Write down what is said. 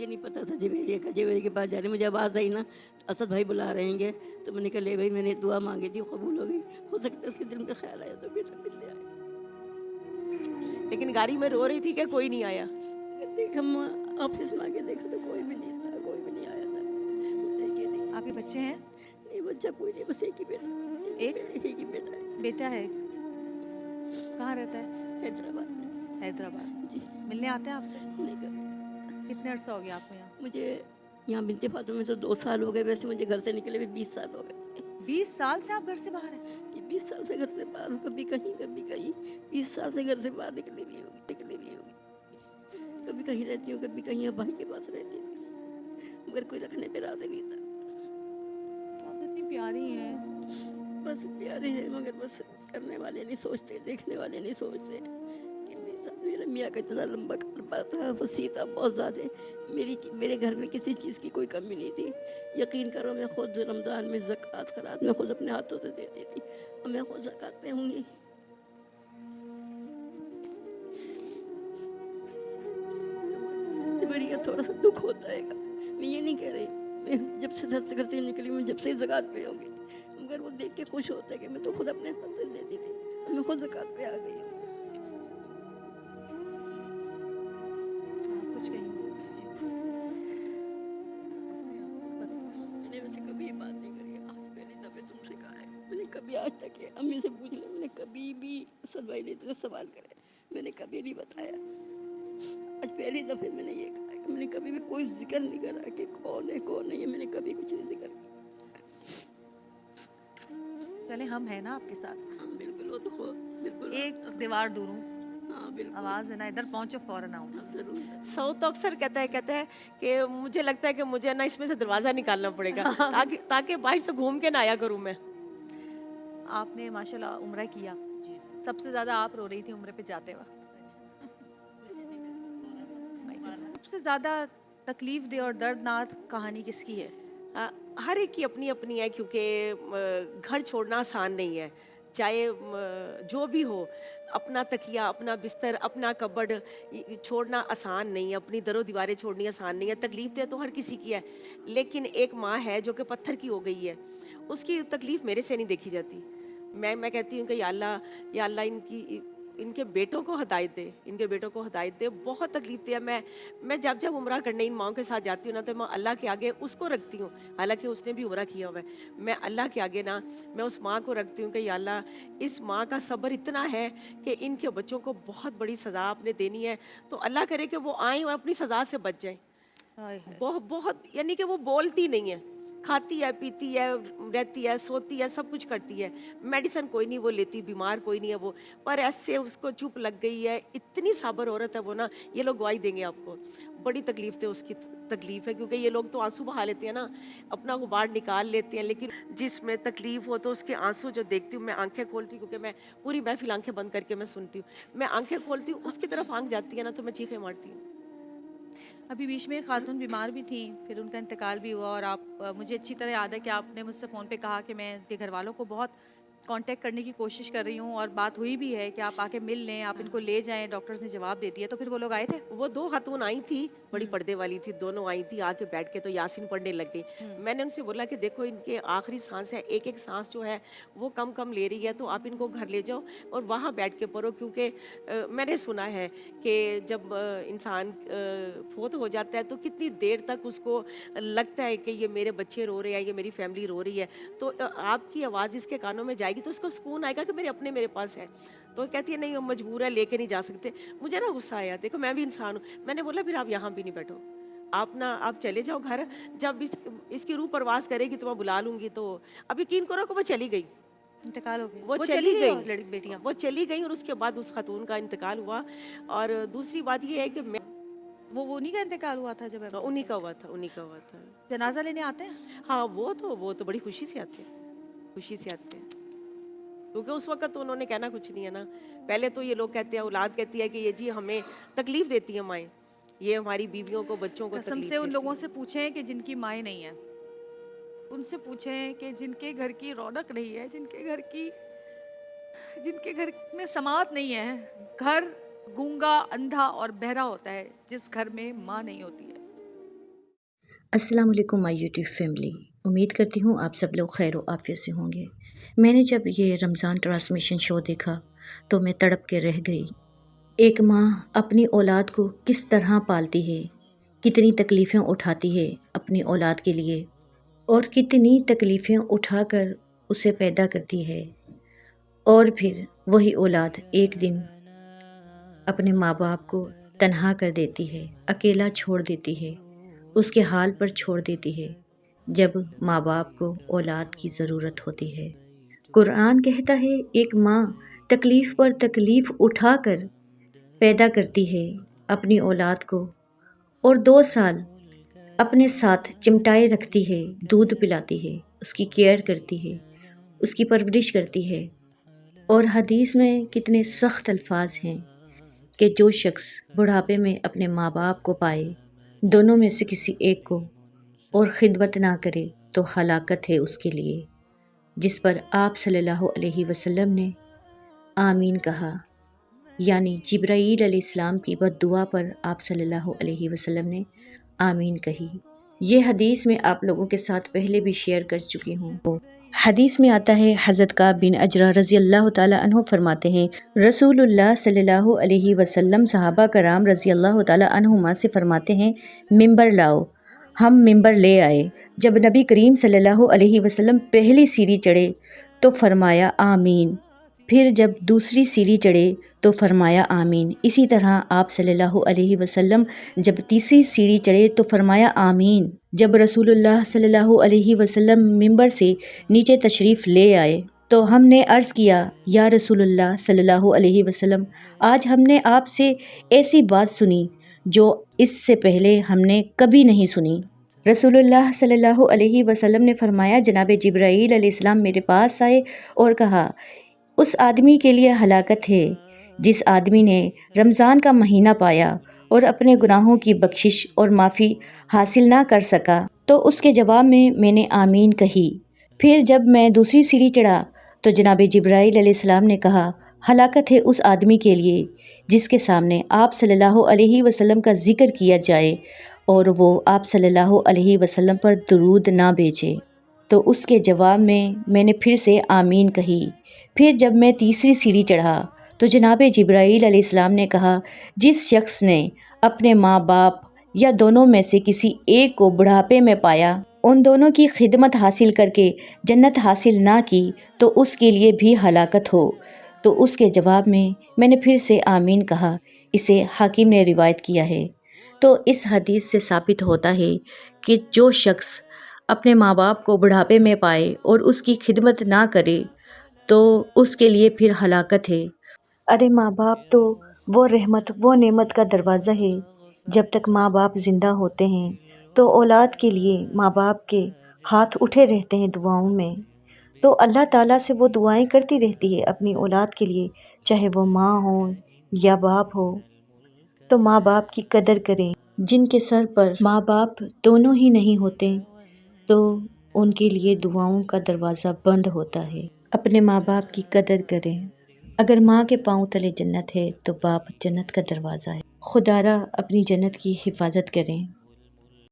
मुझे नहीं पता था जवेरी के पास जा रहे, मुझे आवाज़ आई ना असद भाई बुला रहे हैं, तो मैंने कहा ले भाई, मैंने दुआ मांगी थी, कबूल हो गई। हो सकता है उसके दिल में ख्याल आया तो बेटा मिलने आया। लेकिन गाड़ी में रो रही थी कि कोई नहीं आया? देख हम ऑफिस में आके देखा तो कोई भी नहीं था, कोई भी नहीं आया था, लेके नहीं। आपके बच्चे हैं? नहीं बच्चा कोई नहीं, बस एक ही बेटा, एक ही बेटा है। बेटा है। कहाँ रहता है? हैदराबाद में। हैदराबाद। जी। मिलने आते हैं आपसे? नहीं कर, कितने अरसा हो गया आपको यहाँ? मुझे यहाँ बिनते फातिमा में तो 2 साल हो गए, वैसे मुझे घर से निकले भी 20 साल हो गए। 20 साल से आप घर से बाहर हैं? जी 20 साल से घर से बाहर हूँ, कभी कहीं कभी कहीं। 20 साल से घर से बाहर निकली भी होगी। कभी कहीं रहती हूँ, कभी कहीं भाई के पास रहती थी, मगर कोई रखने पे राजी नहीं था। आप तो इतनी प्यारी हैं। बस प्यारे हैं, मगर बस करने वाले नहीं सोचते, देखने वाले नहीं सोचते। कि मेरा मियाँ का इतना लंबा कारोबार था, वसी था बहुत ज़्यादा। मेरे घर में किसी चीज़ की कोई कमी नहीं थी। यकीन करो, मैं खुद रमज़ान में ज़कात खरात मैं खुद अपने हाथों से देती थी, और मैं खुद ज़कात पे होंगी। बड़ी का थोड़ा सा दुख होता है। मैं ये नहीं कह रही, मैं जब से घर से निकली, मैं जब से ज़कात पे होंगी, मगर वो देख के खुश होता है कि मैं तो खुद अपने हाथ से देती थी, मैं खुद ज़कात पे आ गई हूँ। कुछ कहीं मैंने वैसे कभी ये बात नहीं करी, आज पहली दफे तुमसे कहा है। मैंने कभी आज तक अम्मी से पूछ लिया, मैंने कभी भी असद भाई ने इतने सवाल करे, मैंने कभी नहीं बताया। आज पहली दफे मैंने ये कहा कि मैंने कभी भी कोई जिक्र नहीं करा कि कौन है ये, मैंने कभी कुछ नहीं जिक्र किया। चले, हम हैं ना आपके साथ। हाँ बिल्कुल, वो तो बिल्कुल। एक दीवार दूर हूँ, हाँ बिल्कुल, आवाज़ है ना, इधर पहुँचो फौरन आओ। हाँ, जरूर। सऊ तो अक्सर कहता है कि मुझे लगता है कि मुझे ना इसमें से दरवाज़ा निकालना पड़ेगा ताकि बाहर से घूम के ना आया करूँ मैं। आपने माशाल्लाह उम्रा किया, सबसे ज़्यादा आप रो रही थी उम्रे पे जाते वक्त। सबसे ज़्यादा तकलीफ दे और दर्दनाक कहानी किसकी है? हर एक की अपनी अपनी है, क्योंकि घर छोड़ना आसान नहीं है। चाहे जो भी हो, अपना तकिया, अपना बिस्तर, अपना कबर्ड छोड़ना आसान नहीं है, अपनी दरो दीवारें छोड़नी आसान नहीं है। तकलीफ दे तो हर किसी की है, लेकिन एक माँ है जो कि पत्थर की हो गई है, उसकी तकलीफ मेरे से नहीं देखी जाती। मैं कहती हूँ कि या अल्लाह इनके बेटों को हिदायत दे, इनके बेटों को हिदायत दे। बहुत तकलीफ दे। मैं जब उम्रा करने इन माओं के साथ जाती हूँ ना, तो मैं अल्लाह के आगे उसको रखती हूँ, हालांकि उसने भी उम्रा किया हुआ है। मैं अल्लाह के आगे ना, मैं उस माँ को रखती हूँ कि या अल्लाह, इस माँ का सब्र इतना है कि इनके बच्चों को बहुत बड़ी सज़ा आपने देनी है, तो अल्लाह करे कि वो आएँ और अपनी सज़ा से बच जाएँ। बहुत यानी कि वो बोलती नहीं है, खाती है, पीती है, रहती है, सोती है, सब कुछ करती है। मेडिसिन कोई नहीं वो लेती, बीमार कोई नहीं है वो, पर ऐसे उसको चुप लग गई है। इतनी साबर औरत है वो ना, ये लोग गवाही देंगे आपको। बड़ी तकलीफ थे उसकी, तकलीफ है, क्योंकि ये लोग तो आंसू बहा लेते हैं ना, अपना गुबार निकाल लेते हैं, लेकिन जिसमें तकलीफ हो तो उसके आंसू जो देखती हूँ, मैं आंखें खोलती हूँ, क्योंकि मैं पूरी महफिल आंखें बंद करके मैं सुनती हूँ। मैं आंखें खोलती हूँ, उसकी तरफ आंख जाती है ना, तो मैं चीखें मारती हूँ। अभी बीच में एक खातून बीमार भी थी, फिर उनका इंतकाल भी हुआ, और आप मुझे अच्छी तरह याद है कि आपने मुझसे फ़ोन पे कहा कि मैं इनके घर वालों को बहुत कांटेक्ट करने की कोशिश कर रही हूँ, और बात हुई भी है कि आप आके मिल लें, आप इनको ले जाएं, डॉक्टर्स ने जवाब दे दिया। तो फिर वो लोग आए थे? वो 2 खातून आई थी, बड़ी पर्दे वाली थी, दोनों आई थी, आके बैठ के तो यासीन पढ़ने लग गई। मैंने उनसे बोला कि देखो, इनके आखिरी सांस है, एक एक सांस जो है वो कम कम ले रही है, तो आप इनको घर ले जाओ और वहाँ बैठ के पढ़ो, क्योंकि मैंने सुना है कि जब इंसान फोत हो जाता है तो कितनी देर तक उसको लगता है कि ये मेरे बच्चे रो रहे हैं, ये मेरी फैमिली रो रही है, तो आपकी आवाज़ इसके कानों में जाएगी तो उसको सुकून आएगा कि मेरे पास है। तो कहती है नहीं, वो मजबूर है, लेके नहीं जा सकते। मुझे ना गुस्सा आया, देखो मैं भी इंसान हूँ। मैंने बोला फिर आप यहाँ भी नहीं बैठो, आप चले जाओ घर, जब इसकी रूह परवास करेगी तो मैं बुला लूंगी। तो अब यकीन करो कि वो चली गई, इंतकाल हो गया? वो चली गई, लड़की बेटियां वो चली गई, और उसके बाद उस खातून का इंतकाल हुआ। और दूसरी बात ये है कि मैं वो उन्हीं का इंतकाल हुआ था जब उन्हीं का हुआ था। जनाजा लेने आते हैं? हाँ, वो तो बड़ी खुशी से आते हैं, खुशी से आते हैं, क्योंकि उस वक्त तो उन्होंने कहना कुछ नहीं है ना। पहले तो ये लोग कहते हैं, औलाद कहती है कि ये जी हमें तकलीफ देती है माएँ, ये हमारी बीवियों को, बच्चों को कसम तकलीफ से उन देती लोगों है। से पूछें कि जिनकी माएँ नहीं है, उनसे पूछें कि जिनके घर की रौनक नहीं है, जिनके घर में समात नहीं है। घर गूंगा, अंधा और बहरा होता है जिस घर में माँ नहीं होती है। السلام علیکم مائی یوٹیوب فیملی، امید کرتی ہوں آپ سب لوگ خیر و عافیت سے ہوں گے۔ میں نے جب یہ رمضان ٹرانسمیشن شو دیکھا تو میں تڑپ کے رہ گئی۔ ایک ماں اپنی اولاد کو کس طرح پالتی ہے، کتنی تکلیفیں اٹھاتی ہے اپنی اولاد کے لیے، اور کتنی تکلیفیں اٹھا کر اسے پیدا کرتی ہے، اور پھر وہی اولاد ایک دن اپنے ماں باپ کو تنہا کر دیتی ہے، اکیلا چھوڑ دیتی ہے، اس کے حال پر چھوڑ دیتی ہے جب ماں باپ کو اولاد کی ضرورت ہوتی ہے۔ قرآن کہتا ہے ایک ماں تکلیف پر تکلیف اٹھا کر پیدا کرتی ہے اپنی اولاد کو، اور 2 سال اپنے ساتھ چمٹائے رکھتی ہے، دودھ پلاتی ہے، اس کی کیئر کرتی ہے، اس کی پرورش کرتی ہے۔ اور حدیث میں کتنے سخت الفاظ ہیں کہ جو شخص بڑھاپے میں اپنے ماں باپ کو پائے، دونوں میں سے کسی ایک کو، اور خدمت نہ کرے تو ہلاکت ہے اس کے لیے، جس پر آپ صلی اللہ علیہ وسلم نے آمین کہا، یعنی جبرائیل علیہ السلام کی بد دعا پر آپ صلی اللہ علیہ وسلم نے آمین کہی۔ یہ حدیث میں آپ لوگوں کے ساتھ پہلے بھی شیئر کر چکی ہوں۔ حدیث میں آتا ہے، حضرت کعب بن عجرہ رضی اللہ تعالی عنہ فرماتے ہیں، رسول اللہ صلی اللہ علیہ وسلم صحابہ کرام رضی اللہ تعالی عنہما سے فرماتے ہیں، ممبر لاؤ۔ ہم ممبر لے آئے۔ جب نبی کریم صلی اللہ علیہ وسلم پہلی سیڑھی چڑھے تو فرمایا آمین، پھر جب دوسری سیڑھی چڑھے تو فرمایا آمین۔ اسی طرح آپ صلی اللہ علیہ وسلم جب تیسری سیڑھی چڑھے تو فرمایا آمین۔ جب رسول اللہ صلی اللہ علیہ وسلم ممبر سے نیچے تشریف لے آئے تو ہم نے عرض کیا، یا رسول اللہ صلی اللہ علیہ وسلم، آج ہم نے آپ سے ایسی بات سنی جو اس سے پہلے ہم نے کبھی نہیں سنی۔ رسول اللہ صلی اللہ علیہ وسلم نے فرمایا، جناب جبرائیل علیہ السلام میرے پاس آئے اور کہا، اس آدمی کے لیے ہلاکت ہے جس آدمی نے رمضان کا مہینہ پایا اور اپنے گناہوں کی بخشش اور معافی حاصل نہ کر سکا۔ تو اس کے جواب میں میں نے آمین کہی۔ پھر جب میں دوسری سیڑھی چڑھا تو جناب جبرائیل علیہ السلام نے کہا، ہلاکت ہے اس آدمی کے لیے جس کے سامنے آپ صلی اللہ علیہ وسلم کا ذکر کیا جائے اور وہ آپ صلی اللہ علیہ وسلم پر درود نہ بھیجے۔ تو اس کے جواب میں نے پھر سے آمین کہی۔ پھر جب میں تیسری سیڑھی چڑھا تو جناب جبرائیل علیہ السلام نے کہا، جس شخص نے اپنے ماں باپ یا دونوں میں سے کسی ایک کو بڑھاپے میں پایا، ان دونوں کی خدمت حاصل کر کے جنت حاصل نہ کی تو اس کے لیے بھی ہلاکت ہو۔ تو اس کے جواب میں نے پھر سے آمین کہا۔ اسے حاکم نے روایت کیا ہے۔ تو اس حدیث سے ثابت ہوتا ہے کہ جو شخص اپنے ماں باپ کو بڑھاپے میں پائے اور اس کی خدمت نہ کرے تو اس کے لیے پھر ہلاکت ہے۔ ارے ماں باپ تو وہ رحمت، وہ نعمت کا دروازہ ہے۔ جب تک ماں باپ زندہ ہوتے ہیں تو اولاد کے لیے ماں باپ کے ہاتھ اٹھے رہتے ہیں دعاؤں میں۔ تو اللہ تعالیٰ سے وہ دعائیں کرتی رہتی ہے اپنی اولاد کے لیے، چاہے وہ ماں ہو یا باپ ہو۔ تو ماں باپ کی قدر کریں۔ جن کے سر پر ماں باپ دونوں ہی نہیں ہوتے تو ان کے لیے دعاؤں کا دروازہ بند ہوتا ہے۔ اپنے ماں باپ کی قدر کریں۔ اگر ماں کے پاؤں تلے جنت ہے تو باپ جنت کا دروازہ ہے۔ خدا را اپنی جنت کی حفاظت کریں۔